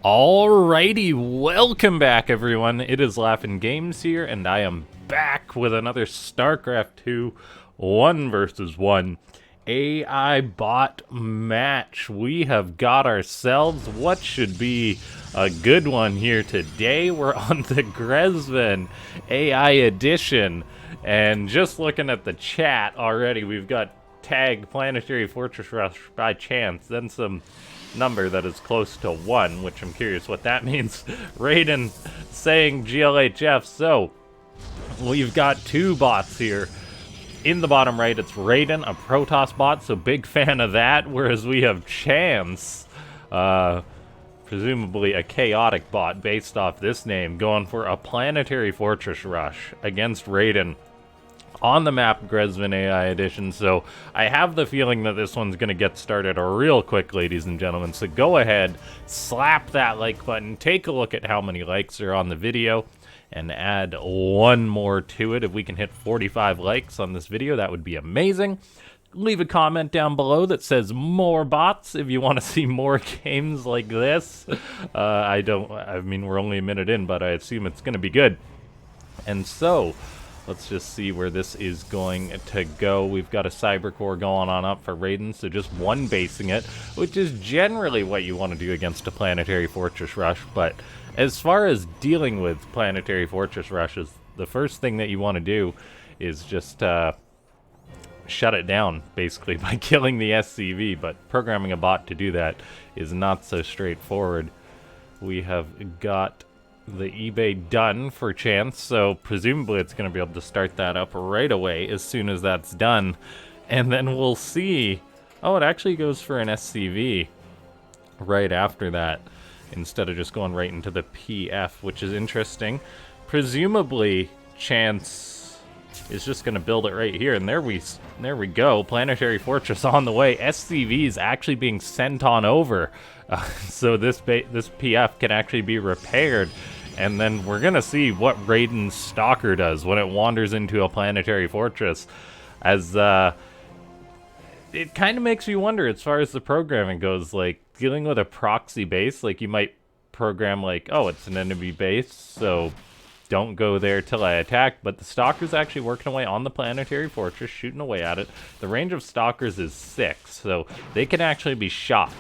Alrighty, welcome back everyone. It is LaughNgamez here, and I am back with another Starcraft 2 1 versus 1 AI bot match. We have got ourselves what should be a good one here today. We're on the Grezven AI edition, and just looking at the chat already, we've got tag Planetary Fortress Rush by chance, then some number that is close to 1, which I'm curious what that means. Raiden saying GLHF. So we've got two bots here. In the bottom right, it's Raiden, a Protoss bot, so big fan of that, whereas we have Chance, presumably a chaotic bot based off this name, going for a Planetary Fortress Rush against Raiden on the map Grezven AI Edition. So I have the feeling that this one's going to get started real quick, ladies and gentlemen. So go ahead, slap that like button, take a look at how many likes are on the video, and add one more to it. If we can hit 45 likes on this video, that would be amazing. Leave a comment down below that says more bots if you want to see more games like this. I mean, we're only a minute in, but I assume it's going to be good. And so let's just see where this is going to go. We've got a Cyber Core going on up for Raiden, so just one basing it, which is generally what you want to do against a Planetary Fortress Rush. But as far as dealing with Planetary Fortress Rushes, the first thing that you want to do is just shut it down, basically, by killing the SCV. But programming a bot to do that is not so straightforward. We have got the eBay done for Chance, so presumably it's going to be able to start that up right away as soon as that's done. And then we'll see. Oh, it actually goes for an SCV right after that, instead of just going right into the PF, which is interesting. Presumably Chance is just going to build it right here, and there we go. Planetary Fortress on the way. SCV is actually being sent on over, so this PF can actually be repaired, and then we're going to see what Raiden's Stalker does when it wanders into a Planetary Fortress, as it kind of makes me wonder as far as the programming goes, like dealing with a proxy base. Like you might program like, oh, it's an enemy base, so don't go there till I attack, but the Stalker's actually working away on the Planetary Fortress, shooting away at it. The range of Stalkers is 6, so they can actually be shot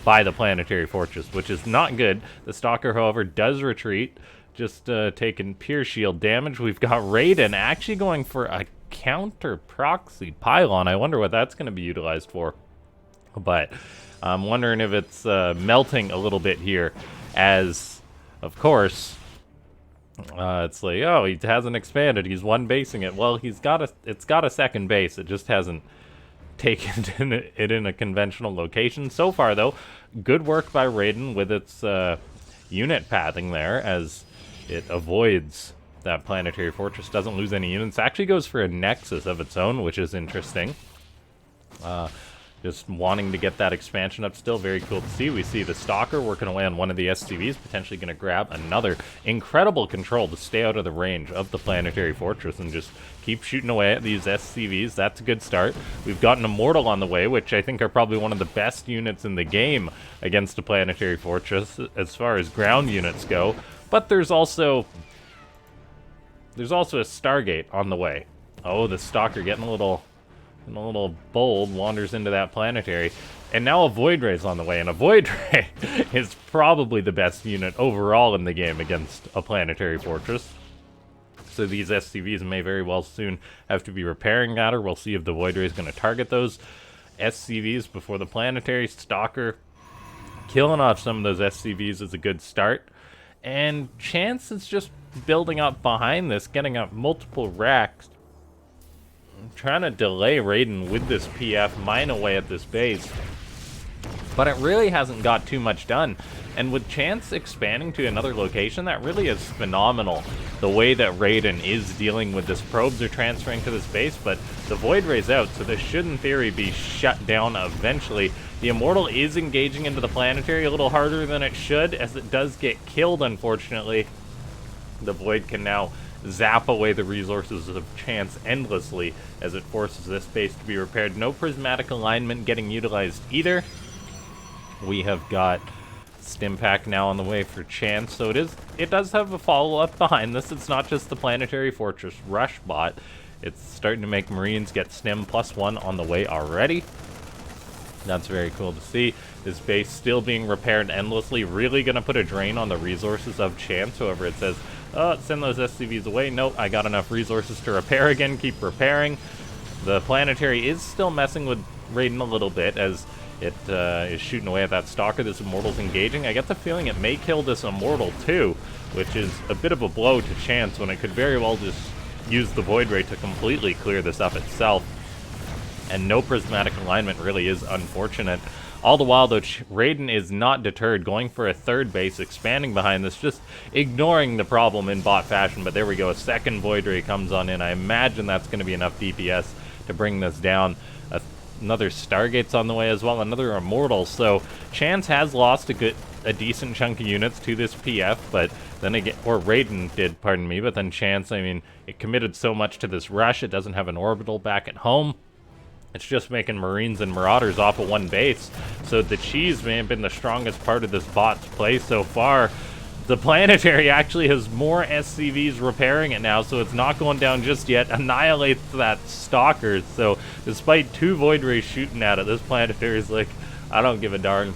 by the Planetary Fortress, which is not good. The Stalker, however, does retreat, just taking pure shield damage. We've got Raiden actually going for a counter proxy pylon. I wonder what that's going to be utilized for, but I'm wondering if it's melting a little bit here, as, of course, it's like, oh, he hasn't expanded, he's one basing it. Well, it's got a second base, it just hasn't taken it in a conventional location. So far, though, good work by Raiden with its unit pathing there, as it avoids that Planetary Fortress, doesn't lose any units. Actually goes for a Nexus of its own, which is interesting. Just wanting to get that expansion up still. Very cool to see. We see the Stalker working away on one of the SCVs, potentially going to grab another. Incredible control to stay out of the range of the Planetary Fortress and just keep shooting away at these SCVs. That's a good start. We've got an Immortal on the way, which I think are probably one of the best units in the game against a Planetary Fortress as far as ground units go. But there's also a Stargate on the way. Oh, the Stalker getting a little bold, wanders into that Planetary, and now a Void Ray's on the way, and a Void Ray is probably the best unit overall in the game against a Planetary Fortress. So these SCVs may very well soon have to be repairing that, or we'll see if the Void Ray is going to target those SCVs before the Planetary. Stalker killing off some of those SCVs is a good start, and Chance is just building up behind this, getting up multiple racks, trying to delay Raiden with this PF, mine away at this base. But it really hasn't got too much done. And with Chance expanding to another location, that really is phenomenal. The way that Raiden is dealing with this. Probes are transferring to this base, but the Void Ray's out, so this should in theory be shut down eventually. The Immortal is engaging into the Planetary a little harder than it should, as it does get killed, unfortunately. The Void can now zap away the resources of Chance endlessly as it forces this base to be repaired. No prismatic alignment getting utilized either. We have got Stim pack now on the way for Chance, so it does have a follow-up behind this. It's not just the Planetary Fortress Rush bot. It's starting to make Marines get Stim +1 on the way already. That's very cool to see. This base still being repaired endlessly, really going to put a drain on the resources of Chance. However, it says, oh, send those SCVs away. Nope, I got enough resources to repair again, keep repairing. The Planetary is still messing with Raiden a little bit as it is shooting away at that Stalker. This Immortal's engaging. I get the feeling it may kill this Immortal too, which is a bit of a blow to Chance when it could very well just use the Void Ray to completely clear this up itself. And no prismatic alignment really is unfortunate. All the while, though, Raiden is not deterred, going for a third base, expanding behind this, just ignoring the problem in bot fashion. But there we go, a second Void Ray comes on in. I imagine that's going to be enough DPS to bring this down. Another Stargate's on the way as well, another Immortal. So Chance has lost a decent chunk of units to this PF, but then again, or Raiden did, pardon me, but then Chance, I mean, it committed so much to this rush, it doesn't have an orbital back at home. It's just making Marines and Marauders off of one base. So the cheese may have been the strongest part of this bot's play so far. The Planetary actually has more SCVs repairing it now, so it's not going down just yet. Annihilates that Stalker. So despite 2 Void Rays shooting at it, this Planetary is like, I don't give a darn.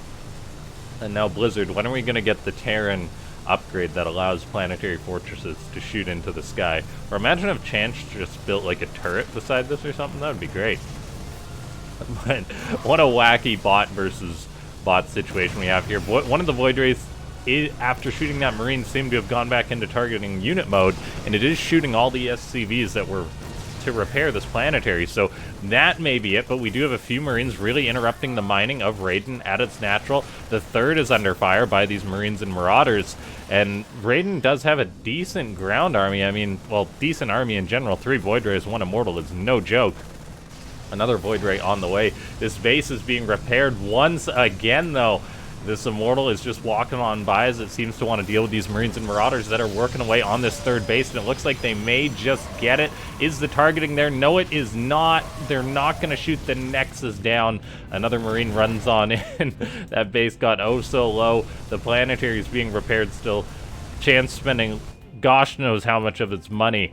And now Blizzard, when are we going to get the Terran upgrade that allows Planetary Fortresses to shoot into the sky? Or imagine if Chance just built like a turret beside this or something. That would be great. But what a wacky bot versus bot situation we have here. One of the Void Rays, after shooting that Marine, seemed to have gone back into targeting unit mode, and it is shooting all the SCVs that were to repair this Planetary. So that may be it, but we do have a few Marines really interrupting the mining of Raiden at its natural. The third is under fire by these Marines and Marauders, and Raiden does have a decent ground army. I mean, well, decent army in general. 3 Void Rays, 1 Immortal is no joke. Another Void Ray on the way. This base is being repaired once again, though. This Immortal is just walking on by as it seems to want to deal with these Marines and Marauders that are working away on this third base, and it looks like they may just get it. Is the targeting there? No, it is not. They're not going to shoot the Nexus down. Another Marine runs on in. That base got oh so low. The Planetary is being repaired still. Chance spending gosh knows how much of its money,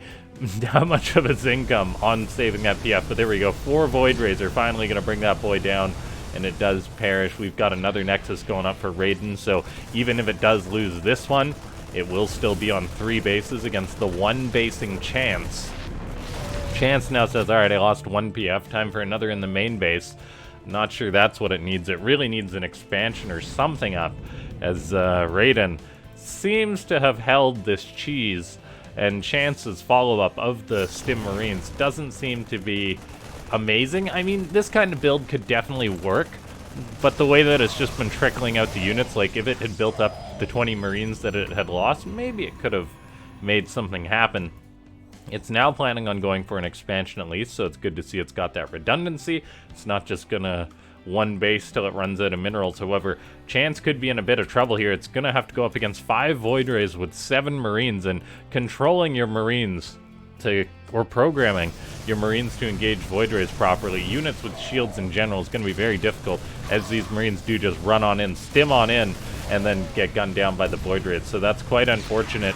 how much of its income on saving that PF, but there we go. 4 Void Rays are finally going to bring that boy down, and it does perish. We've got another Nexus going up for Raiden, so even if it does lose this one, it will still be on 3 bases against the 1 basing Chance. Chance now says, alright, I lost 1 PF, time for another in the main base. Not sure that's what it needs. It really needs an expansion or something up, as Raiden seems to have held this cheese, and Chance's follow-up of the Stim Marines doesn't seem to be amazing. I mean, this kind of build could definitely work, but the way that it's just been trickling out the units, like if it had built up the 20 Marines that it had lost, maybe it could have made something happen. It's now planning on going for an expansion at least, so it's good to see it's got that redundancy. It's not just gonna 1 base till it runs out of minerals. However, Chance could be in a bit of trouble here. It's gonna have to go up against 5 Void Rays with 7 Marines, and controlling your Marines or programming your Marines to engage Void Rays properly, units with shields in general, is going to be very difficult, as these Marines do just run on in, stim on in, and then get gunned down by the Void Rays. So that's quite unfortunate,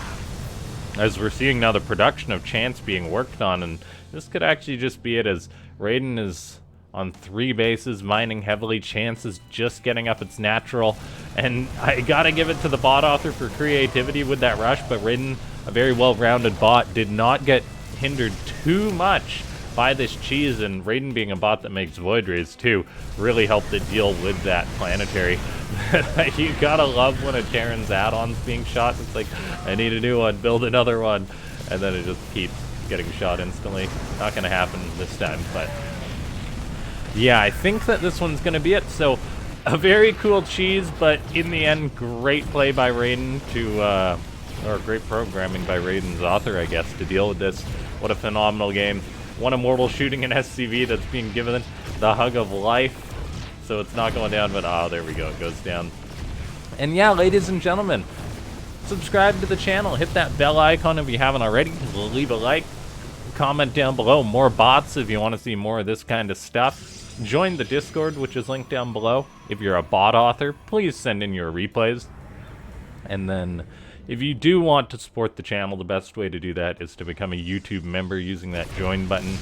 as we're seeing now the production of Chance being worked on, and this could actually just be it, as Raiden is on 3 bases, mining heavily. Chance is just getting up its natural, and I gotta give it to the bot author for creativity with that rush, but Raiden, a very well-rounded bot, did not get hindered too much by this cheese, and Raiden being a bot that makes Void Rays too, really helped it deal with that Planetary. You gotta love when a Terran's add-on's being shot. It's like, I need a new one, build another one, and then it just keeps getting shot instantly. Not gonna happen this time, but yeah, I think that this one's gonna be it. So, a very cool cheese, but in the end, great play by Raiden to, or great programming by Raiden's author, I guess, to deal with this. What a phenomenal game. 1 Immortal shooting an SCV that's being given the hug of life. So it's not going down, but oh, there we go, it goes down. And yeah, ladies and gentlemen, subscribe to the channel, hit that bell icon if you haven't already, leave a like, comment down below, more bots if you want to see more of this kind of stuff. Join the Discord, which is linked down below. If you're a bot author, please send in your replays. And then, if you do want to support the channel, the best way to do that is to become a YouTube member using that join button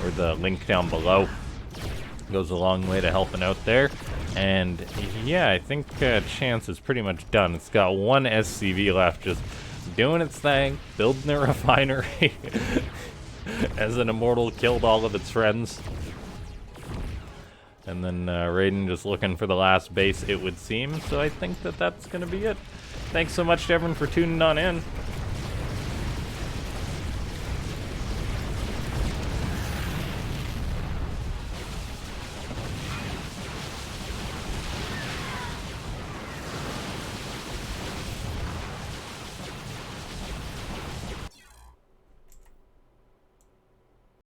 or the link down below. It goes a long way to helping out there. And yeah, I think Chance is pretty much done. It's got one SCV left, just doing its thing, building a refinery. As an immortal killed all of its friends. And then Raiden just looking for the last base, it would seem. So I think that that's going to be it. Thanks so much to everyone for tuning on in.